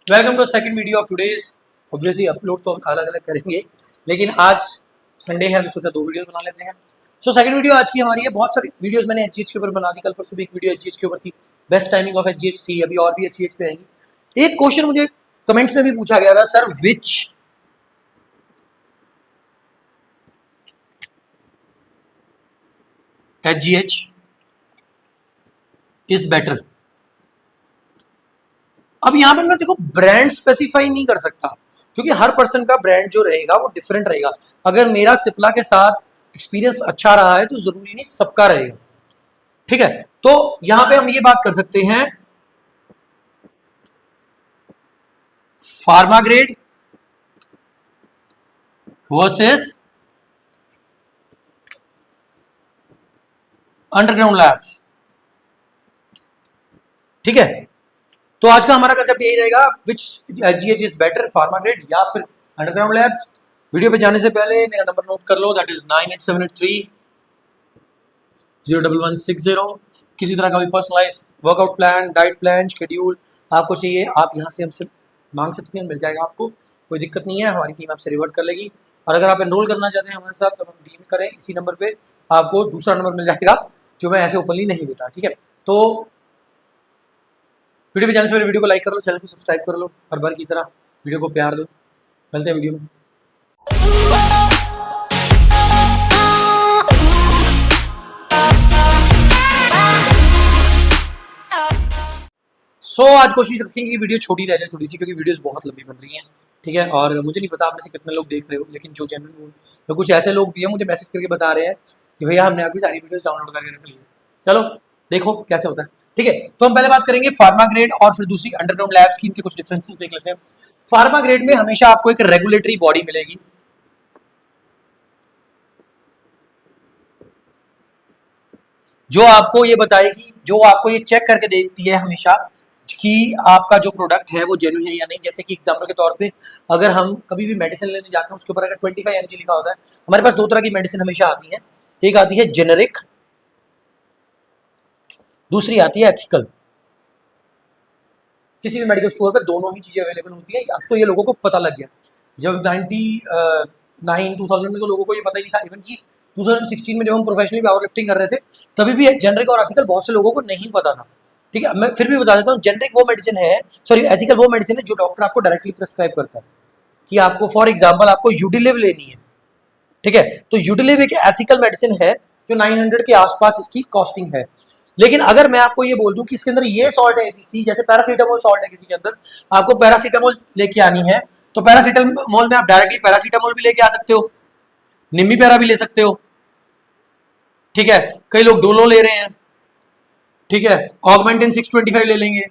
Welcome to second video of today's. Obviously upload तो अलग अलग करेंगे, लेकिन आज संडे है तो सोचा दो वीडियो बना लेते हैं। सेकंड वीडियो आज की हमारी है। बहुत सारी वीडियोस मैंने एचजीएच के ऊपर बना दी। कल परसों भी एक वीडियो एचजीएच के ऊपर थी, बेस्ट टाइमिंग ऑफ एचजीएच थी, अभी और भी एचजीएच पे आएंगी। एक क्वेश्चन मुझे कमेंट्स में भी पूछा गया था, सर विच एचजीएच इज बेटर। अब यहाँ पे मैं देखो ब्रांड स्पेसिफाई नहीं कर सकता, क्योंकि हर पर्सन का ब्रांड जो रहेगा वो डिफरेंट रहेगा। अगर मेरा सिप्ला के साथ एक्सपीरियंस अच्छा रहा है तो जरूरी नहीं सबका रहेगा, ठीक है। तो यहां पे हम ये बात कर सकते हैं, pharma grade versus underground labs, ठीक है। तो आज का हमारा कंसेप्ट यही रहेगा, which GH is better, pharma grade या फिर अंडरग्राउंड लैब्स। वीडियो पे जाने से पहले मेरा नंबर नोट कर लो, दैट इज 9878301160। किसी तरह का भी personalize workout plan, diet plan, schedule आपको चाहिए, आप यहाँ से हमसे मांग सकते हैं, मिल जाएगा आपको, कोई दिक्कत नहीं है। हमारी टीम आपसे रिवर्ट कर लेगी। और अगर आप एनरोल करना चाहते हैं हमारे साथ तो हम डीएम करें इसी नंबर पे, आपको दूसरा नंबर मिल जाएगा जो मैं ऐसे ओपनली नहीं देता, ठीक है। तो वीडियो पे जाने से पहले वीडियो को लाइक कर लो, चैनल को सब्सक्राइब कर लो, हर बार की तरह वीडियो को प्यार दो। मिलते हैं वीडियो में। आज कोशिश रखेंगे कि वीडियो छोटी रह जाए थोड़ी सी, क्योंकि वीडियोस बहुत लंबी बन रही हैं, ठीक है। और मुझे नहीं पता आप में से कितने लोग देख रहे हो, लेकिन जो जेन्युइन तो कुछ ऐसे लोग भी हैं मुझे मैसेज करके बता रहे हैं कि भैया हमने आपकी सारी वीडियोस डाउनलोड करके रख ली है। चलो देखो कैसे होता है, ठीक है। तो हम पहले बात करेंगे फार्मा ग्रेड और फिर दूसरी अंडरग्राउंड लैब्स की, इनके कुछ डिफरेंसेस देख लेते हैं। फार्मा ग्रेड में हमेशा आपको एक रेगुलेटरी बॉडी मिलेगी, जो आपको ये बताएगी, जो आपको ये चेक करके देती है हमेशा कि आपका जो प्रोडक्ट है वो जेन्युइन है या नहीं। जैसे कि एग्जांपल के तौर पे अगर हम कभी भी मेडिसिन लेने जाते हैं, उसके ऊपर अगर 25 mg लिखा होता है, हमारे पास दो तरह की मेडिसिन हमेशा आती है, एक आती है जेनेरिक, दूसरी आती है एथिकल। किसी भी मेडिकल स्टोर पर दोनों ही चीजें अवेलेबल होती है। अब तो ये लोगों को पता लग गया, जब 2000 में तो लोगों को ये पता ही नहीं था। इवन कि 2016 में जब हम प्रोफेशनली पावर लिफ्टिंग कर रहे थे तभी भी जेनरिक और एथिकल बहुत से लोगों को नहीं पता था, ठीक है। मैं फिर भी बता देता हूँ, जेनरिक वो मेडिसिन है, सॉरी एथिकल वो मेडिसिन है जो डॉक्टर आपको डायरेक्टली प्रिस्क्राइब करता है कि आपको फॉर एग्जाम्पल आपको यूडिलिव लेनी है, ठीक है। तो यूडिलिव एक एथिकल मेडिसिन है जो 900 के आसपास इसकी कॉस्टिंग है। लेकिन अगर मैं आपको ये बोल दूं कि इसके अंदर ये सॉल्ट है एबीसी, जैसे पैरासीटामोल सॉल्ट है किसी के अंदर, आपको पैरासीटामोल लेके आनी है तो पैरासीटामोल में आप डायरेक्टली पैरासीटामोल भी लेके आ सकते हो, निम्मी पैरा भी ले सकते हो, ठीक है। कई लोग डोलो ले रहे हैं, ठीक है, ऑगमेंटिन 625 ले लेंगे,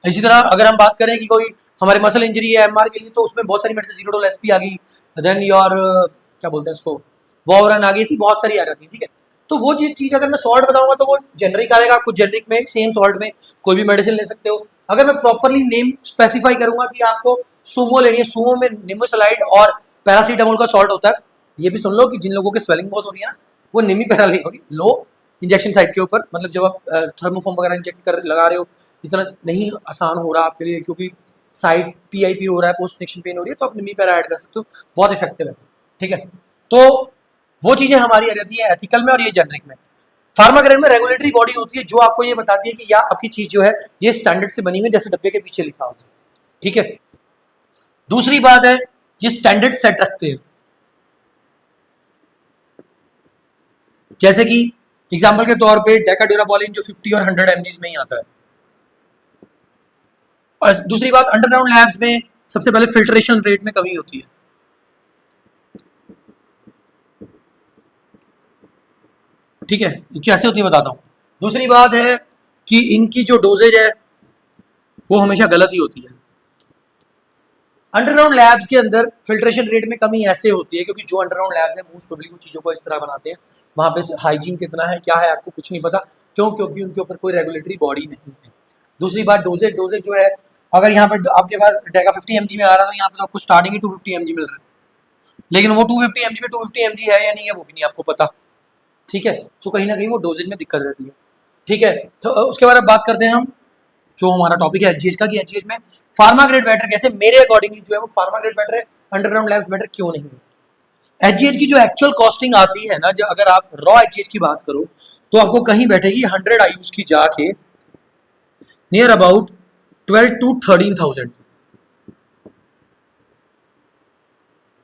इसी तरह अगर हम बात करें कि कोई हमारे मसल इंजरी है एमआर के लिए, तो उसमें बहुत सारी मेडिसिन, जीरोडोल एसपी आ गई, देन योर क्या बोलते हैं इसको, वॉवरन आ गई, ऐसी बहुत सारी आ जाती है, ठीक है। तो वो चीज अगर मैं सॉल्ट बताऊंगा तो वो जेनरिक आएगा, कुछ जेनरिक में सेम सॉल्ट में कोई भी मेडिसिन ले सकते हो। अगर मैं प्रॉपरली नेम स्पेसिफाई करूंगा कि आपको सुमो लेनी है, सुमो में निमोसलाइड और पैरासीटामोल का सॉल्ट होता है। ये भी सुन लो कि जिन लोगों के स्वेलिंग बहुत हो रही है ना, वो निमी पैरा होगी लो इंजेक्शन साइट के ऊपर, मतलब जब आप थर्मोफॉर्म वगैरह इंजेक्ट कर लगा रहे हो, इतना नहीं आसान हो रहा आपके लिए, क्योंकि साइड पीआईपी हो रहा है, पोस्ट इंजेक्शन पेन हो रही है, तो आप निमी पैरा ऐड कर सकते हो, बहुत इफेक्टिव है, ठीक है। तो वो चीजें हमारी आ जाती है एथिकल में और ये जेनरिक में। फार्मा ग्रेड में रेगुलेटरी बॉडी होती है जो आपको ये बताती है कि या आपकी चीज जो है ये स्टैंडर्ड से बनी हुई है, जैसे डब्बे के पीछे लिखा होता है, ठीक है। दूसरी बात है ये स्टैंडर्ड सेट रखते हैं, जैसे कि एग्जांपल के तौर पे डेकाड्यूराबोलिन जो 50 और 100 mg में ही आता है। और दूसरी बात, अंडरग्राउंड लैब्स में सबसे पहले फिल्ट्रेशन रेट में कमी होती है, ठीक है। कैसे होती है बताता हूं। दूसरी बात है कि इनकी जो डोजेज है वो हमेशा गलत ही होती है। अंडरग्राउंड लैब्स के अंदर फिल्ट्रेशन रेट में कमी ऐसे होती है क्योंकि जो अंडरग्राउंड लैब्स है मोस्ट प्रोबेबली वो चीज़ों को इस तरह बनाते हैं, वहाँ पे हाइजीन कितना है क्या है आपको कुछ नहीं पता, क्यों? क्योंकि उनके ऊपर कोई रेगुलेटरी बॉडी नहीं है। दूसरी बात, डोजेज डोजेज जो है, अगर यहाँ पे आपके पास डेका 50 mg में आ रहा है तो यहाँ पे तो आपको स्टार्टिंग ही 250 mg मिल रहा है, लेकिन वो 250 mg में 250 mg है या नहीं है वो भी नहीं आपको पता, ठीक है। तो कहीं ना कहीं वो डोजेज में दिक्कत रहती है। ठीक है। तो उसके बाद अब बात करते हैं हम, जो हमारा टॉपिक है एचजीएच का, कि एचजीएच में फार्मा ग्रेड बेटर कैसे, मेरे अकॉर्डिंग जो है वो फार्मा ग्रेड बेटर है, अंडरग्राउंड लैब्स बेटर क्यों नहीं है। एचजीएच की जो एक्चुअल कॉस्टिंग आती है ना, जो अगर आप रॉ एचजीएच की बात करो तो आपको कहीं बैठेगी 100 आईयूज की जाके नियर अबाउट 12 to 13,000।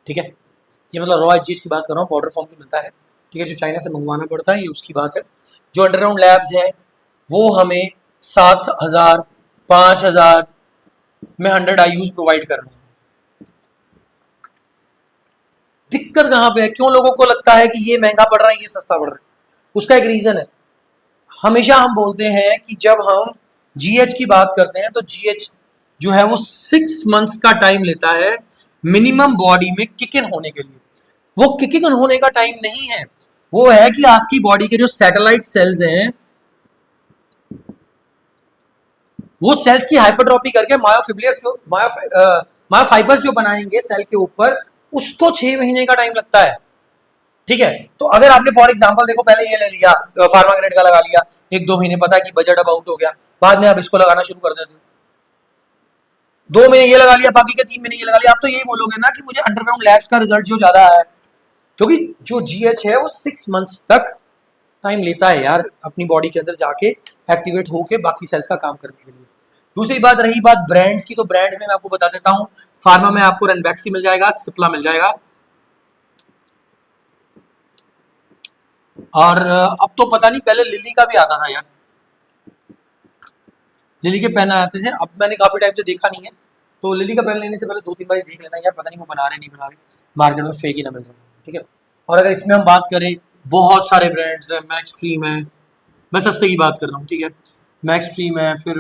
ठीक है, ये मतलब रॉ एचजीएच की बात कर रहा हूँ, पाउडर फॉर्म में मिलता है। ठीक है, जो चाइना से मंगवाना पड़ता है ये उसकी बात है। जो अंडरग्राउंड लैब्स है वो हमें 7,000 5,000 में 100 आईयूज प्रोवाइड कर रहे हैं। दिक्कत कहाँ पे है, क्यों लोगों को लगता है कि ये महंगा पड़ रहा है ये सस्ता पड़ रहा है? उसका एक रीजन है। हमेशा हम बोलते हैं कि जब हम जीएच की बात करते हैं तो जीएच जो है वो 6 मंथ्स का टाइम लेता है मिनिमम बॉडी में किक इन होने के लिए। वो किक इन होने का टाइम नहीं है, वो है कि आपकी बॉडी के जो सैटेलाइट सेल्स हैं वो सेल्स की हाइपरट्रॉपी करके मायोफिब्रियर्स जो मायोफाइबर्स जो बनाएंगे सेल के ऊपर, उसको 6 महीने का टाइम लगता है। ठीक है, तो अगर आपने फॉर एग्जांपल देखो पहले ये ले लिया फार्मा ग्रेड का लगा लिया 1-2 महीने, पता है कि बजट अब आउट हो गया, बाद में आप इसको लगाना शुरू कर देते हो, 2 महीने ये लगा लिया, बाकी के 3 महीने ये लगा लिया, आप तो यही बोलोगे ना कि मुझे अंडरग्राउंड लैब्स का रिजल्ट जो ज्यादा आया है, क्योंकि जो जीएच है वो 6 मंथ्स तक टाइम लेता है यार अपनी बॉडी के अंदर जाके एक्टिवेट होके बाकी सेल्स का काम करने के लिए। दूसरी बात रही बात ब्रांड्स की, तो ब्रांड्स में मैं आपको बता देता हूँ, फार्मा में आपको रनबैक्सी मिल जाएगा, सिप्ला मिल जाएगा, और अब तो पता नहीं, पहले लिली का भी आता था यार, लिली के पेन आते थे, अब मैंने काफी टाइम से देखा नहीं है, तो लिली का पेन लेने से पहले 2-3 बार देख लेना यार, पता नहीं वो बना रहे नहीं बना रहे, मार्केट में फेक ही ना मिल जाए। ठीक है, और अगर इसमें हम बात करें, बहुत सारे ब्रांड्स हैं, मैक्स स्ट्रीम है, मैं सस्ते की बात कर रहा हूँ। ठीक है, मैक्स स्ट्रीम है, फिर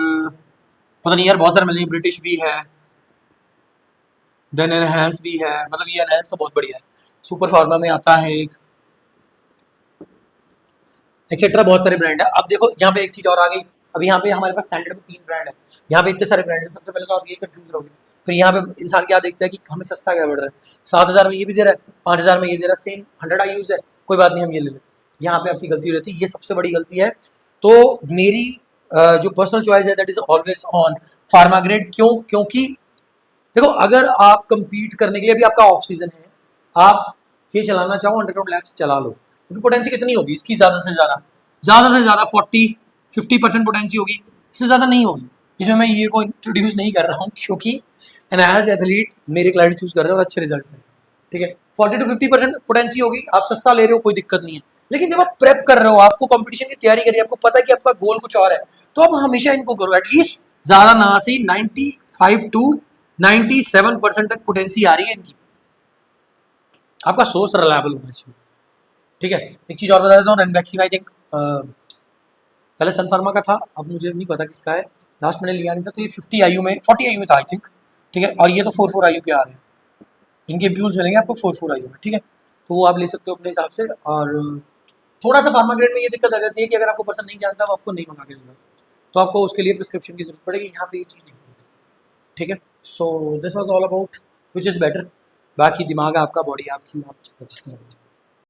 पता नहीं यार बहुत सारे मिल जाएंगे, ब्रिटिश भी है, देन एनहेंस भी है, मतलब ये एनहेंस तो बहुत बढ़िया है, सुपर फार्मा में आता है एक, एक्सेट्रा बहुत सारे ब्रांड है। अब देखो यहाँ पे एक चीज और आ गई, अब यहाँ पे हमारे पास स्टैंडर्ड में 3 ब्रांड है, यहाँ पे इतने सारे ब्रांड है, सबसे पहले तो आप ये कंफ्यूज रहोगे। फिर यहाँ पे इंसान क्या देखता है कि हमें सस्ता क्या पड़ रहा है, 7,000 में ये भी दे रहा है, 5,000 में ये दे रहा है, सेम 100 आईयूज है, कोई बात नहीं हम ये ले लें। यहाँ पे आपकी गलती रहती है, ये सबसे बड़ी गलती है। तो मेरी जो पर्सनल चॉइस है that is always on pharma grade. क्यों? क्योंकि देखो अगर आप compete करने के लिए, अभी आपका ऑफ सीजन है, आप ये चलाना चाहो अंडरग्राउंड लैब्स चला लो, क्योंकि पोटेंसी कितनी होगी इसकी, ज़्यादा से ज़्यादा 40-50% पोटेंसी होगी, इससे ज़्यादा नहीं होगी। इसमें मैं ये को इंट्रोड्यूस नहीं कर रहा हूँ क्योंकि एनहांस्ड एथलीट मेरे क्लाइंट चूज कर रहे हो और अच्छे रिजल्ट हैं। ठीक है, 40-50% पोटेंसी होगी, आप सस्ता ले रहे हो कोई दिक्कत नहीं है, लेकिन जब आप प्रेप कर रहे हो, आपको कंपटीशन की तैयारी करिए, आपको पता है कि आपका गोल कुछ और है, तो आप हमेशा इनको करो, एटलीस्ट ज़्यादा ना सी 95 to 97% तक पोटेंसी आ रही है इनकी, आपका सोर्स रिलायबल होना चाहिए। ठीक है, एक चीज़ और बता देता हूँ, रनबैक्सी आई थिंक पहले सन फार्मा का था, अब मुझे नहीं पता किसका है, लास्ट मैंने लिया नहीं था, तो ये 50 आईयू में 40 आईयू में था आई थिंक। ठीक है, और ये तो 4-4 आईयू के आ रहे हैं, इनके एम्प्यूल्स मिलेंगे आपको 4-4 आईयू में। ठीक है, तो वो आप ले सकते हो अपने हिसाब से। और थोड़ा सा फार्मा ग्रेड में ये दिक्कत आ जाती है कि अगर आपको पर्सन नहीं जानता वो आपको नहीं मंगा के देगा, तो आपको उसके लिए प्रिस्क्रिप्शन की जरूरत पड़ेगी, यहाँ पे ये चीज़ नहीं होती। ठीक है, so this was all about which is better, बाकी दिमाग आपका, बॉडी आपकी, आप अच्छे से